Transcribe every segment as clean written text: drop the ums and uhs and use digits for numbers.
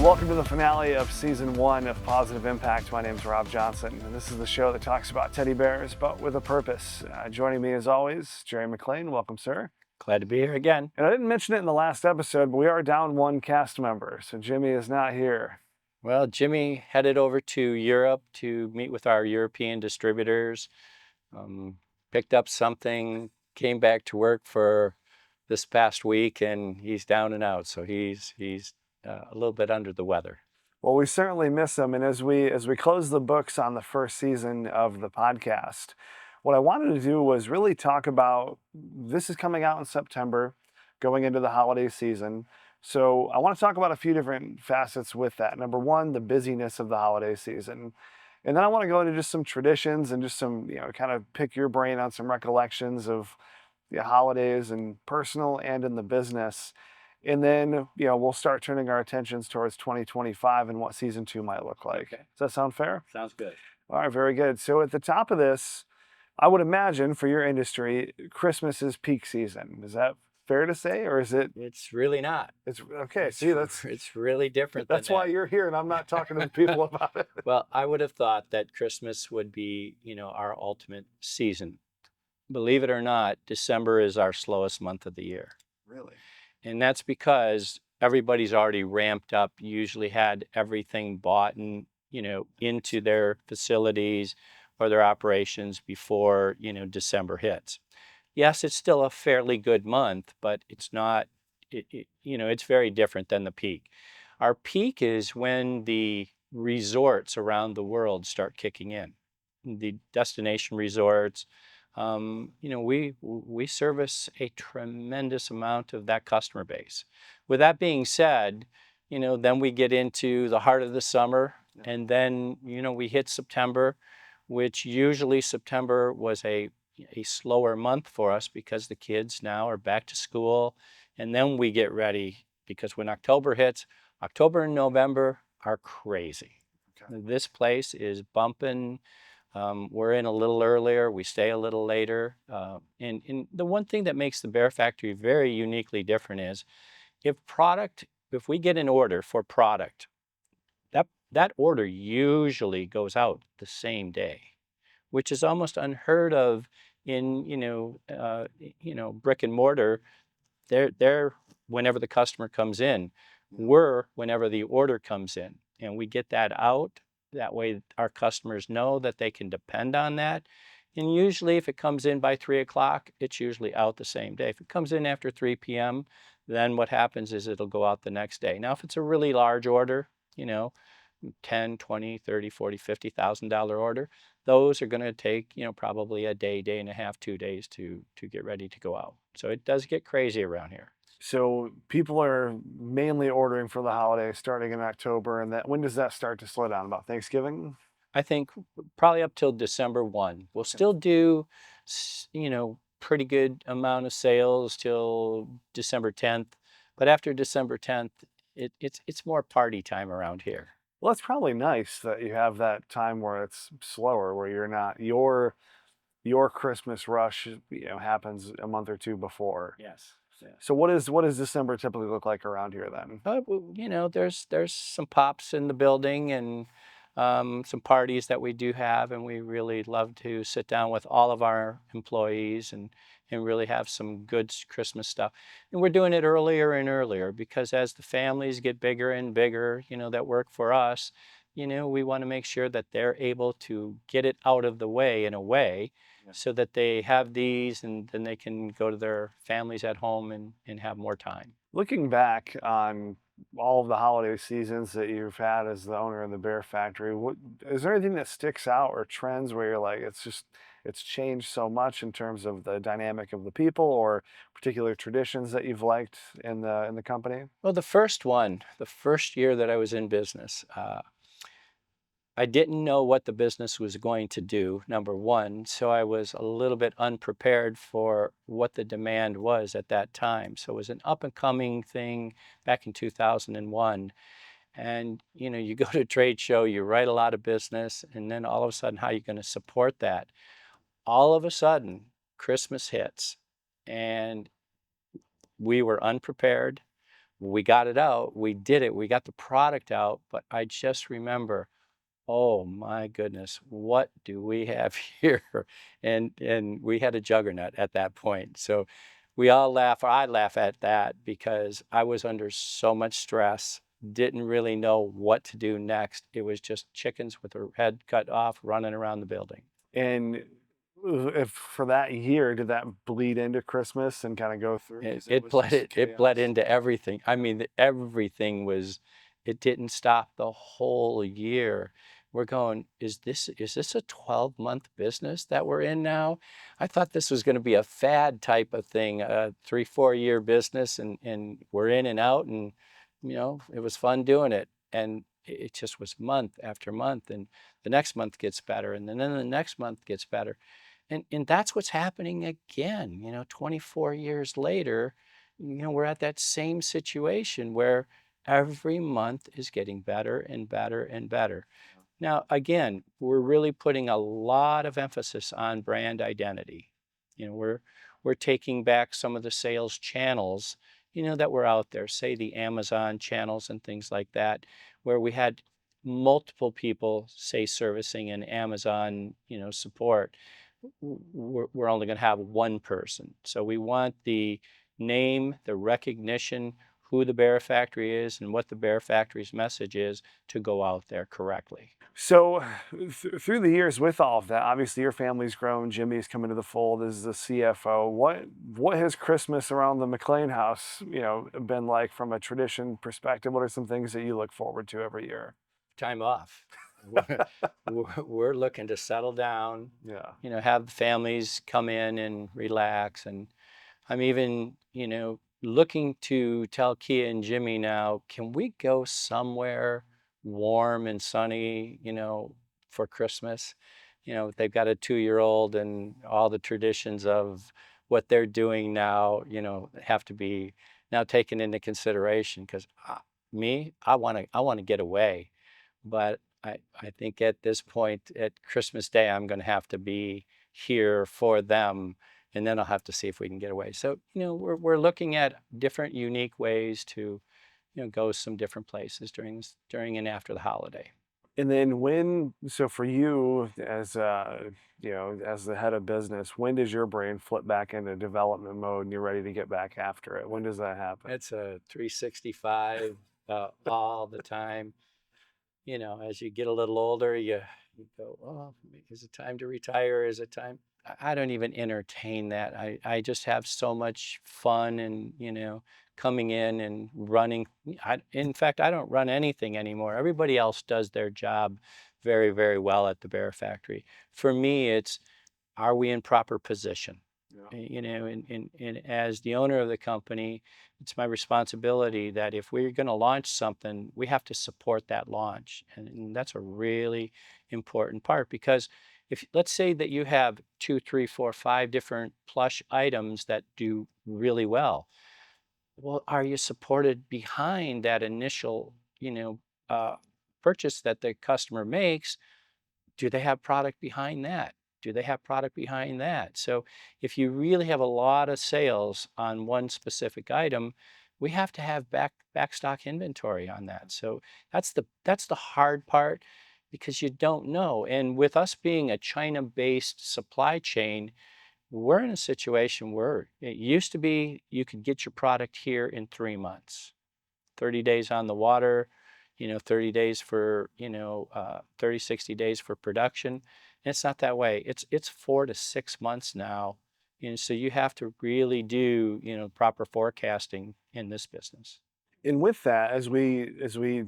Welcome to the finale of Season 1 of Pawsitive Impact. My name is Rob Johnson, and this is the show that talks about teddy bears, but with a purpose. Joining me as always, Jerry McLean. Welcome, sir. Glad to be here again. And I didn't mention it in the last episode, but we are down one cast member, so Jimmy is not here. Well, Jimmy headed over to Europe to meet with our European distributors, picked up something, came back to work for this past week, and he's down and out. So he's a little bit under the weather. Well, we certainly miss him, and as we close the books on the first season of the podcast, what I wanted to do was really talk about, this is coming out in September, going into the holiday season. So I want to talk about a few different facets with that. Number one, the busyness of the holiday season. And then I want to go into just some traditions and just some, kind of pick your brain on some recollections of the holidays and personal and in the business. And then, we'll start turning our attentions towards 2025 and what season 2 might look like. Okay. Does that sound fair? Sounds good. All right, very good. So at the top of this, I would imagine for your industry, Christmas is peak season. Is that fair to say, or is it? It's really not. It's okay. See, it's really different. That's why you're here, and I'm not talking to the people about it. Well, I would have thought that Christmas would be, our ultimate season. Believe it or not, December is our slowest month of the year. Really? And that's because everybody's already ramped up, usually had everything bought and, into their facilities or their operations before, December hits. Yes, it's still a fairly good month, but it's not, it's very different than the peak. Our peak is when the resorts around the world start kicking in. The destination resorts, we service a tremendous amount of that customer base. With that being said, then we get into the heart of the summer, and then, we hit September, which usually September was a slower month for us because the kids now are back to school, and then we get ready because when October hits, October and November are crazy. Okay. This place is bumping. We're in a little earlier, we stay a little later. And the one thing that makes the Bear Factory very uniquely different is if we get an order for product, that order usually goes out the same day, which is almost unheard of in, brick and mortar. They're whenever the customer comes in, we're whenever the order comes in, and we get that out. That way our customers know that they can depend on that. And usually if it comes in by 3 o'clock, it's usually out the same day. If it comes in after 3 p.m., then what happens is it'll go out the next day. Now, if it's a really large order, 10, 20, 30, 40, $50,000 order, those are going to take, probably a day, day and a half, 2 days to get ready to go out. So it does get crazy around here. So people are mainly ordering for the holidays starting in October, and when does that start to slow down? About Thanksgiving? I think probably up till December 1. We'll still do, pretty good amount of sales till December 10th. But after December 10th, it's more party time around here. Well, that's probably nice that you have that time where it's slower, where you're not your Christmas rush, happens a month or two before. Yes. Yeah. So what does December typically look like around here then? There's some pops in the building and some parties that we do have, and we really love to sit down with all of our employees and really have some good Christmas stuff. And we're doing it earlier and earlier because as the families get bigger and bigger, that work for us, we want to make sure that they're able to get it out of the way in a way so that they have these and then they can go to their families at home and have more time. Looking back on all of the holiday seasons that you've had as the owner of the Bear Factory, is there anything that sticks out or trends where you're like, it's changed so much in terms of the dynamic of the people or particular traditions that you've liked in the company? Well, the first year that I was in business, I didn't know what the business was going to do, number one, so I was a little bit unprepared for what the demand was at that time. So it was an up-and-coming thing back in 2001. And, you go to a trade show, you write a lot of business, and then all of a sudden, how are you going to support that? All of a sudden, Christmas hits, and we were unprepared. we got it out, we did it, we got the product out, but I just remember, oh my goodness, what do we have here? And we had a juggernaut at that point. So we all laugh, or I laugh at that because I was under so much stress, didn't really know what to do next. It was just chickens with their head cut off running around the building. And if for that year, did that bleed into Christmas and kind of go through? It, Because it it was bled just it bled chaos. into everything. I mean, everything was, it didn't stop the whole year. We're going, is this a 12-month business that we're in now? I thought this was going to be a fad type of thing, a 3-4 year business, and we're in and out, and it was fun doing it. And it just was month after month, and the next month gets better, and then the next month gets better. And that's what's happening again, 24 years later, we're at that same situation where every month is getting better and better and better. Now, again, we're really putting a lot of emphasis on brand identity. We're taking back some of the sales channels, that were out there, say the Amazon channels and things like that, where we had multiple people, say, servicing an Amazon, support. We're only going to have one person. So we want the name, the recognition, who the Bear Factory is, and what the Bear Factory's message is to go out there correctly. So through the years with all of that, obviously your family's grown. Jimmy's come into the fold as the CFO. What has Christmas around the McLean house, been like from a tradition perspective? What are some things that you look forward to every year? Time off. We're looking to settle down, Yeah. have families come in and relax. And I'm even, looking to tell Kia and Jimmy now, can we go somewhere warm and sunny, for Christmas? They've got a 2-year-old, and all the traditions of what they're doing now, have to be now taken into consideration because I want to get away. But I think at this point, at Christmas Day, I'm going to have to be here for them, and then I'll have to see if we can get away. So, we're looking at different unique ways to, go some different places during and after the holiday. And then so for you as as the head of business, when does your brain flip back into development mode and you're ready to get back after it? When does that happen? It's a 365 all the time. As you get a little older, you go, oh, is it time to retire? Is it time? I don't even entertain that. I just have so much fun and, coming in and running. In fact, I don't run anything anymore. Everybody else does their job very, very well at the Bear Factory. For me, it's, are we in proper position? Yeah. And as the owner of the company, it's my responsibility that if we're going to launch something, we have to support that launch. And that's a really important part because if, let's say that you have 2, 3, 4, 5 different plush items that do really well, are you supported behind that initial, uh, purchase that the customer makes? Do they have product behind that? Do they have product behind that? So if you really have a lot of sales on one specific item, we have to have backstock inventory on that. So that's the hard part because you don't know. And with us being a China-based supply chain, we're in a situation where it used to be you could get your product here in 3 months. 30 days on the water, 30 days for, 30, 60 days for production. And it's not that way. It's 4 to 6 months now. And so you have to really do, proper forecasting in this business. And with that, as we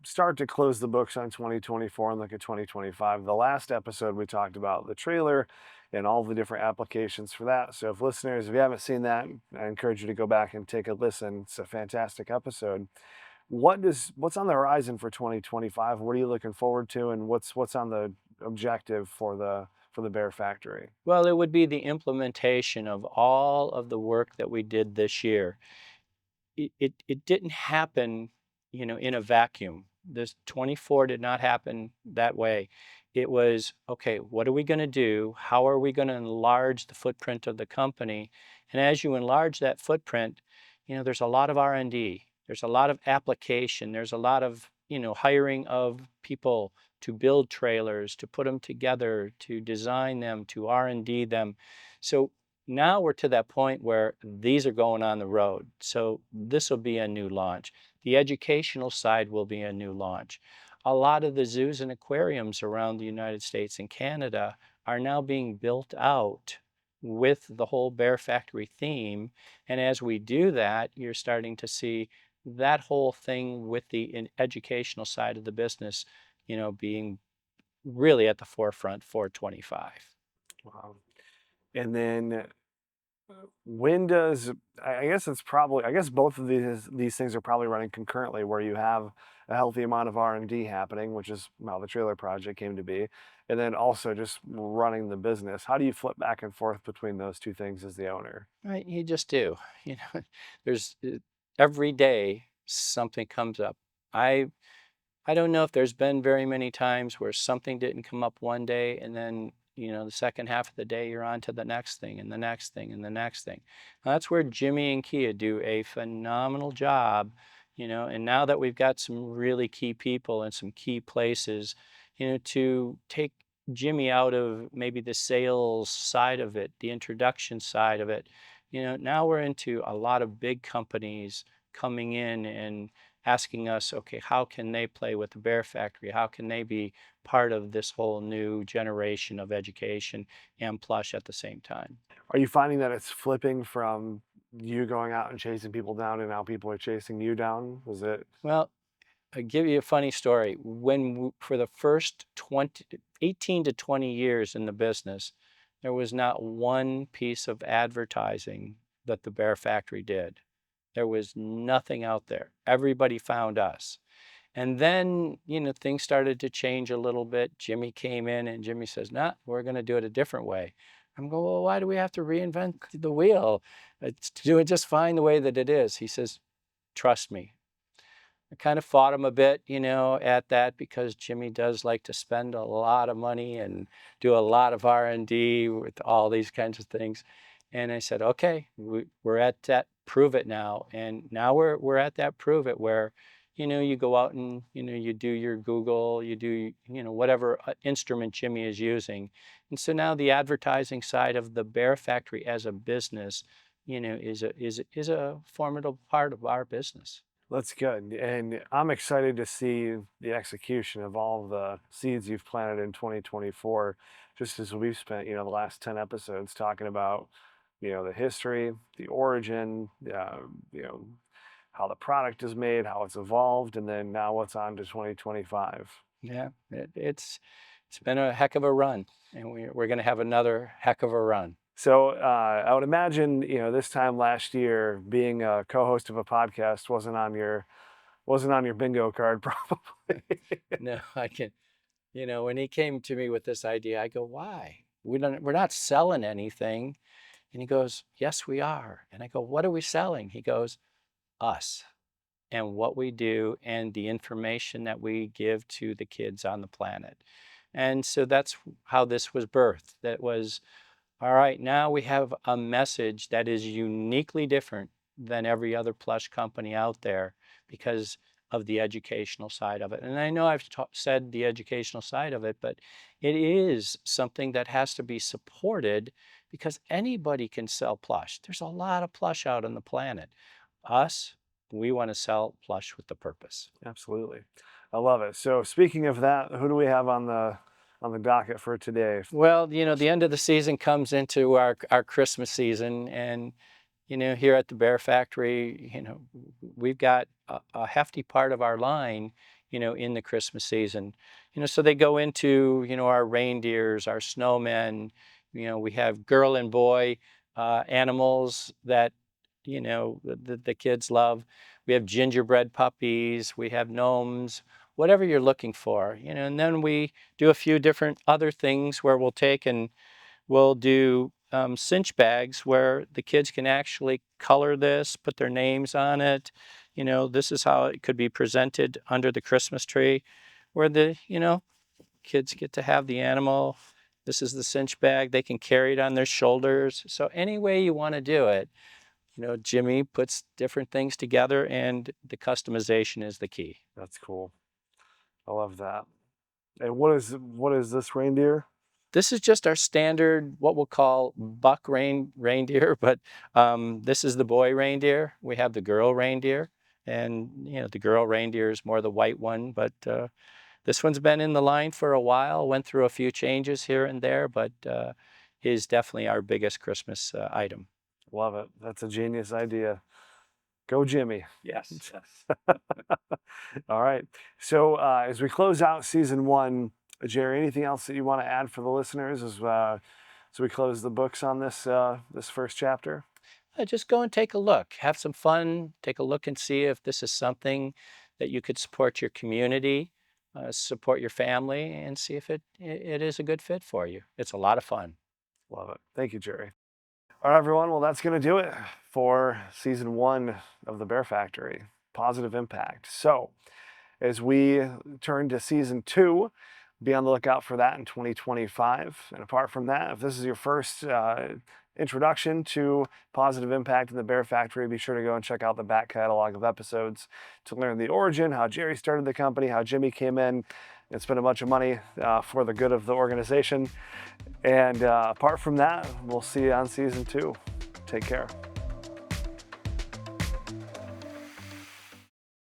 start to close the books on 2024 and look at 2025, the last episode we talked about the trailer and all the different applications for that. So if you haven't seen that, I encourage you to go back and take a listen. It's a fantastic episode. What's on the horizon for 2025? What are you looking forward to, and what's on the objective for the Bear Factory? Well, it would be the implementation of all of the work that we did this year. It didn't happen, in a vacuum. This 24 did not happen that way. It was, okay, what are we going to do? How are we going to enlarge the footprint of the company? And as you enlarge that footprint, there's a lot of R&D. There's a lot of application. There's a lot of, hiring of people to build trailers, to put them together, to design them, to R&D them. So now we're to that point where these are going on the road. So this will be a new launch. The educational side will be a new launch. A lot of the zoos and aquariums around the United States and Canada are now being built out with the whole Bear Factory theme. And as we do that, you're starting to see that whole thing with the educational side of the business, being really at the forefront for 25. Wow. And then when does I guess it's probably I guess both of these things are probably running concurrently where you have a healthy amount of R&D happening, which is how the trailer project came to be, and then also just running the business. How do you flip back and forth between those two things as the owner? Right, you just do. There's every day something comes up. I I don't know if there's been very many times where something didn't come up one day and then, the second half of the day you're on to the next thing and the next thing and the next thing. Now, that's where Jimmy and Kia do a phenomenal job, and now that we've got some really key people and some key places, to take Jimmy out of maybe the sales side of it, the introduction side of it. Now we're into a lot of big companies coming in and asking us, okay, how can they play with the Bear Factory? How can they be part of this whole new generation of education and plush at the same time? Are you finding that it's flipping from you going out and chasing people down and now people are chasing you down? Was it Well, I'll give you a funny story. For the first 18 to 20 years in the business, there was not one piece of advertising that the Bear Factory did. There was nothing out there. Everybody found us. And then, things started to change a little bit. Jimmy came in and Jimmy says, nah, we're going to do it a different way. I'm going, well, why do we have to reinvent the wheel? It's doing just fine the way that it is. He says, trust me. I kind of fought him a bit, at that because Jimmy does like to spend a lot of money and do a lot of R&D with all these kinds of things. And I said, okay, we're at that prove it now. And now we're at that prove it where, you go out and, you do your Google, you do, whatever instrument Jimmy is using. And so now the advertising side of the Bear Factory as a business, is a formidable part of our business. That's good. And I'm excited to see the execution of all the seeds you've planted in 2024, just as we've spent, the last 10 episodes talking about, the history, the origin, how the product is made, how it's evolved, and then now what's on to 2025. Yeah, it's been a heck of a run, and we're going to have another heck of a run. So I would imagine, this time last year, being a co-host of a podcast wasn't on your bingo card, probably. No, I can. When he came to me with this idea, I go, "Why? We're not selling anything." And he goes, "Yes, we are." And I go, "What are we selling?" He goes, "Us and what we do and the information that we give to the kids on the planet." And so that's how this was birthed. That was all right, now we have a message that is uniquely different than every other plush company out there because of the educational side of it. And I know I've said the educational side of it, but it is something that has to be supported because anybody can sell plush. There's a lot of plush out on the planet. Us, we want to sell plush with the purpose. Absolutely. I love it. So speaking of that, who do we have on the docket for today? Well, the end of the season comes into our Christmas season, and here at the Bear Factory, we've got a hefty part of our line, in the Christmas season. So they go into, our reindeers, our snowmen. We have girl and boy animals that, the kids love. We have gingerbread puppies. We have gnomes. Whatever you're looking for, and then we do a few different other things where we'll take and we'll do cinch bags where the kids can actually color this, put their names on it. This is how it could be presented under the Christmas tree, where the, kids get to have the animal. This is the cinch bag. They can carry it on their shoulders. So any way you want to do it, Jimmy puts different things together, and the customization is the key. That's cool. I love that. And what is this reindeer? This is just our standard, what we'll call buck reindeer, but this is the boy reindeer. We have the girl reindeer, and the girl reindeer is more the white one, but this one's been in the line for a while, went through a few changes here and there, but is definitely our biggest Christmas item. Love it. That's a genius idea. Go Jimmy. Yes. All right. So as we close out season 1, Jerry, anything else that you want to add for the listeners as we close the books on this this first chapter? Just go and take a look, have some fun, take a look and see if this is something that you could support your community, support your family, and see if it is a good fit for you. It's a lot of fun. Love it. Thank you, Jerry. All right, everyone. Well, that's going to do it for season 1 of The Bear Factory, Pawsitive Impact. So as we turn to season 2, be on the lookout for that in 2025. And apart from that, if this is your first introduction to Pawsitive Impact and the Bear Factory, be sure to go and check out the back catalog of episodes to learn the origin, how Jerry started the company, how Jimmy came in and spent a bunch of money for the good of the organization. And apart from that, we'll see you on season 2. Take care.